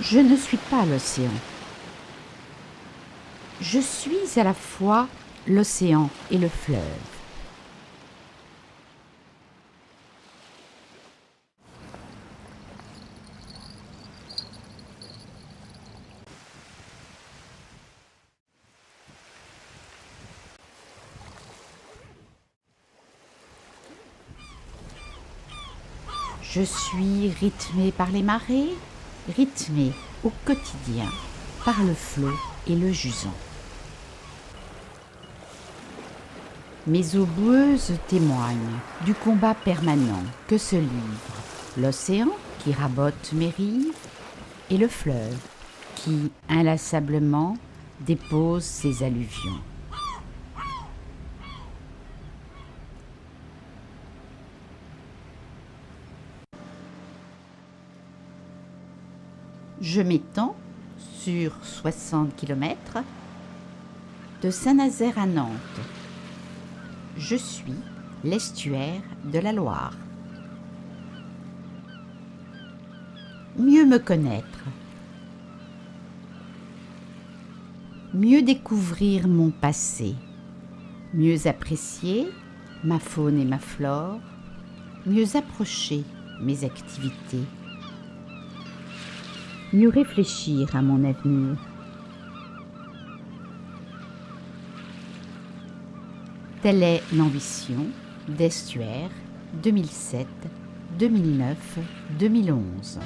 Je ne suis pas l'océan. Je suis à la fois l'océan et le fleuve. Je suis rythmée par les marées, rythmée au quotidien par le flot et le jusant. Mes eaux boueuses témoignent du combat permanent que se livre l'océan qui rabote mes rives et le fleuve qui inlassablement dépose ses alluvions. Je m'étends sur 60 km de Saint-Nazaire à Nantes. Je suis l'estuaire de la Loire. Mieux me connaître, mieux découvrir mon passé, mieux apprécier ma faune et ma flore, mieux approcher mes activités, mieux réfléchir à mon avenir. Telle est l'ambition d'Estuaire 2007, 2009, 2011.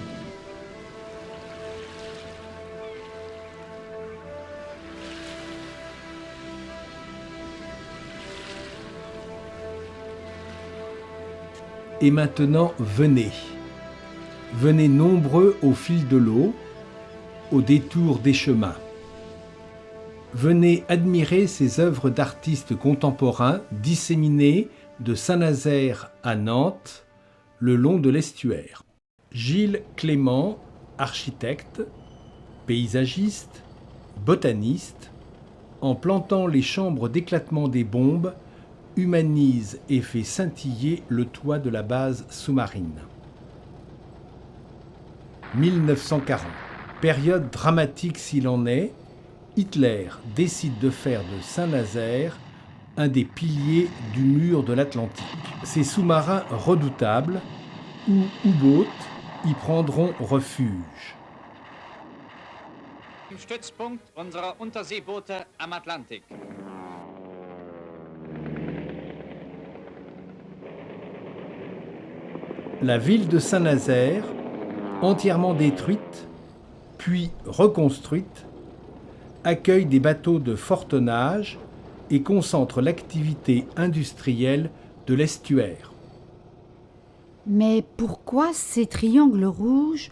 Et maintenant, venez. Venez nombreux au fil de l'eau, au détour des chemins. Venez admirer ces œuvres d'artistes contemporains disséminées de Saint-Nazaire à Nantes, le long de l'estuaire. Gilles Clément, architecte, paysagiste, botaniste, en plantant les chambres d'éclatement des bombes, humanise et fait scintiller le toit de la base sous-marine. 1940. Période dramatique s'il en est, Hitler décide de faire de Saint-Nazaire un des piliers du mur de l'Atlantique. Ces sous-marins redoutables, ou U-Boot, y prendront refuge. Stützpunkt unserer Unterseeboote am Atlantik. La ville de Saint-Nazaire, entièrement détruite, puis reconstruite, accueille des bateaux de fort tonnage et concentre l'activité industrielle de l'estuaire. Mais pourquoi ces triangles rouges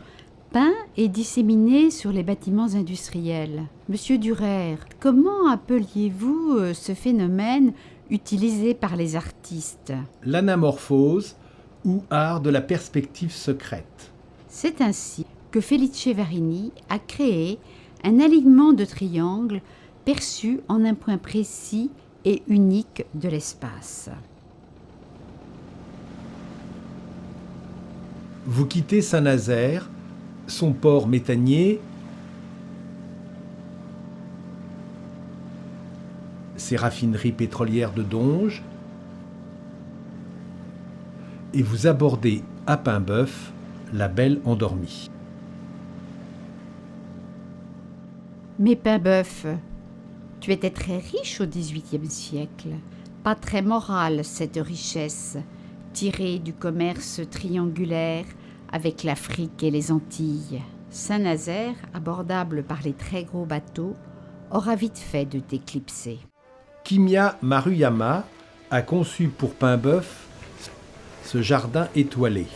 peints et disséminés sur les bâtiments industriels? Monsieur Durer, comment appeliez-vous ce phénomène utilisé par les artistes? L'anamorphose ou art de la perspective secrète. C'est ainsi que Felice Varini a créé un alignement de triangles perçus en un point précis et unique de l'espace. Vous quittez Saint-Nazaire, son port méthanier, ses raffineries pétrolières de Donge, et vous abordez à Paimboeuf la belle endormie. Mais Paimboeuf, tu étais très riche au XVIIIe siècle. Pas très morale cette richesse, tirée du commerce triangulaire avec l'Afrique et les Antilles. Saint-Nazaire, abordable par les très gros bateaux, aura vite fait de t'éclipser. Kimiya Maruyama a conçu pour Paimboeuf ce jardin étoilé.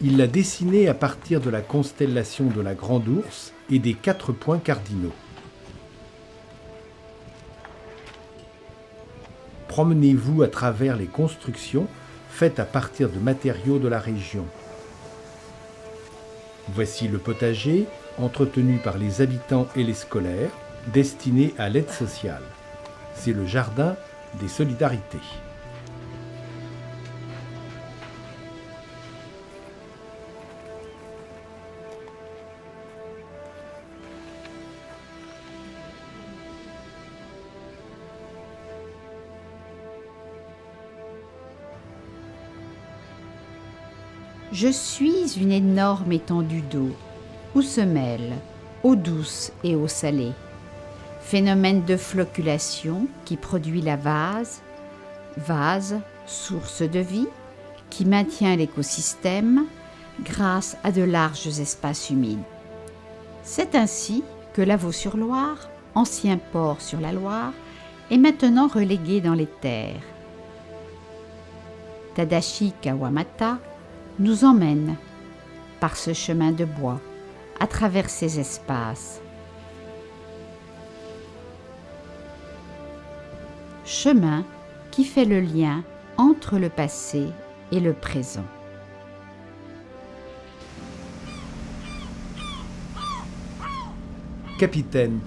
Il l'a dessiné à partir de la constellation de la Grande Ourse et des 4 points cardinaux. Promenez-vous à travers les constructions faites à partir de matériaux de la région. Voici le potager, entretenu par les habitants et les scolaires, destiné à l'aide sociale. C'est le jardin des solidarités. Je suis une énorme étendue d'eau, où se mêlent eau douce et eau salée. Phénomène de flocculation qui produit la vase, source de vie, qui maintient l'écosystème grâce à de larges espaces humides. C'est ainsi que Lavaux-sur-Loire, ancien port sur la Loire, est maintenant relégué dans les terres. Tadashi Kawamata nous emmène par ce chemin de bois à travers ces espaces. Chemin qui fait le lien entre le passé et le présent. Capitaine,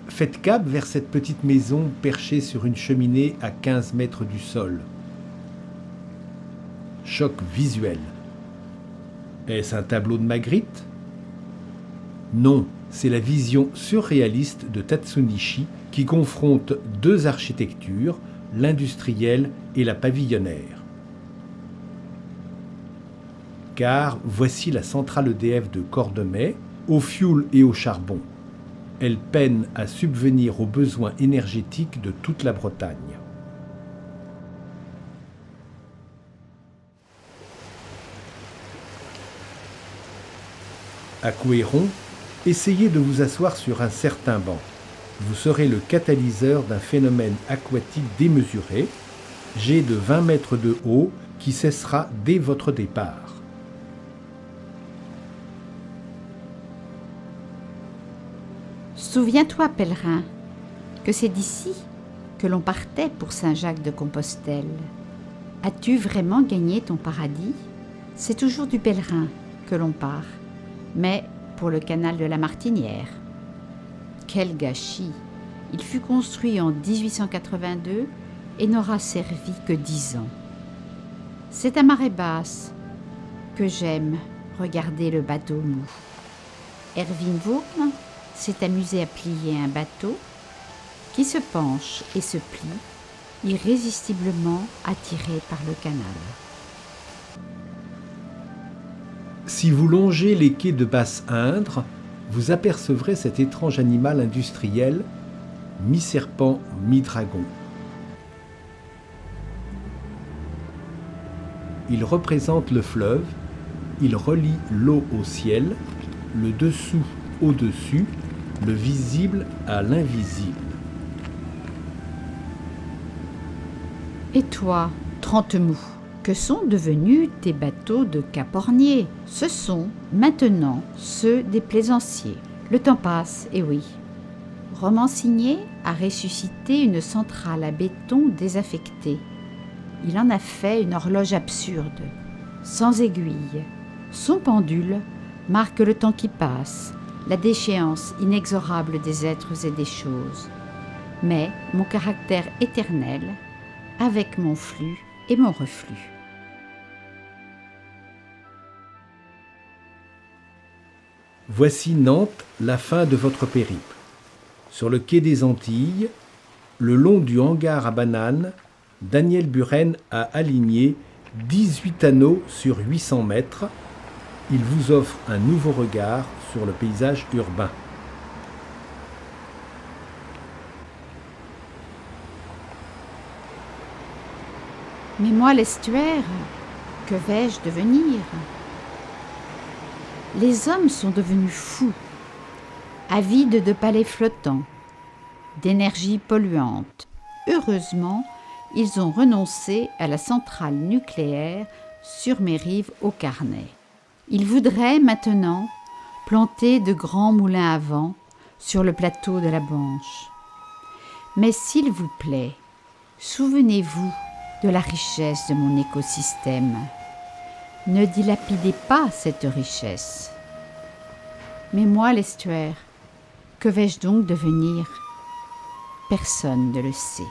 faites cap vers cette petite maison perchée sur une cheminée à 15 mètres du sol. Choc visuel. Est-ce un tableau de Magritte? Non, c'est la vision surréaliste de Tatsunishi qui confronte deux architectures, l'industrielle et la pavillonnaire. Car voici la centrale EDF de Cordemais, au fioul et au charbon. Elle peine à subvenir aux besoins énergétiques de toute la Bretagne. À Couéron, essayez de vous asseoir sur un certain banc. Vous serez le catalyseur d'un phénomène aquatique démesuré, jet de 20 mètres de haut, qui cessera dès votre départ. Souviens-toi, pèlerin, que c'est d'ici que l'on partait pour Saint-Jacques-de-Compostelle. As-tu vraiment gagné ton paradis? C'est toujours du pèlerin que l'on part, mais pour le canal de la Martinière. Quel gâchis! Il fut construit en 1882 et n'aura servi que 10 ans. C'est à marée basse que j'aime regarder le bateau mou. Erwin Wurm s'est amusé à plier un bateau qui se penche et se plie, irrésistiblement attiré par le canal. Si vous longez les quais de Basse-Indre, vous apercevrez cet étrange animal industriel, mi-serpent, mi-dragon. Il représente le fleuve, il relie l'eau au ciel, le dessous au-dessus, le visible à l'invisible. Et toi, Trentemou, que sont devenus tes bateaux de Cap-Ornier? Ce sont maintenant ceux des plaisanciers. Le temps passe, et oui. Romancigné a ressuscité une centrale à béton désaffectée. Il en a fait une horloge absurde, sans aiguille. Son pendule marque le temps qui passe, la déchéance inexorable des êtres et des choses. Mais mon caractère éternel, avec mon flux et mon reflux. Voici Nantes, la fin de votre périple. Sur le quai des Antilles, le long du hangar à bananes, Daniel Buren a aligné 18 anneaux sur 800 mètres. Il vous offre un nouveau regard sur le paysage urbain. Mais moi, l'estuaire, que vais-je devenir? Les hommes sont devenus fous, avides de palais flottants, d'énergie polluante. Heureusement, ils ont renoncé à la centrale nucléaire sur mes rives au Carnet. Ils voudraient maintenant planter de grands moulins à vent sur le plateau de la Banche. Mais s'il vous plaît, souvenez-vous de la richesse de mon écosystème. Ne dilapidez pas cette richesse. Mais moi, l'estuaire, que vais-je donc devenir? Personne ne le sait.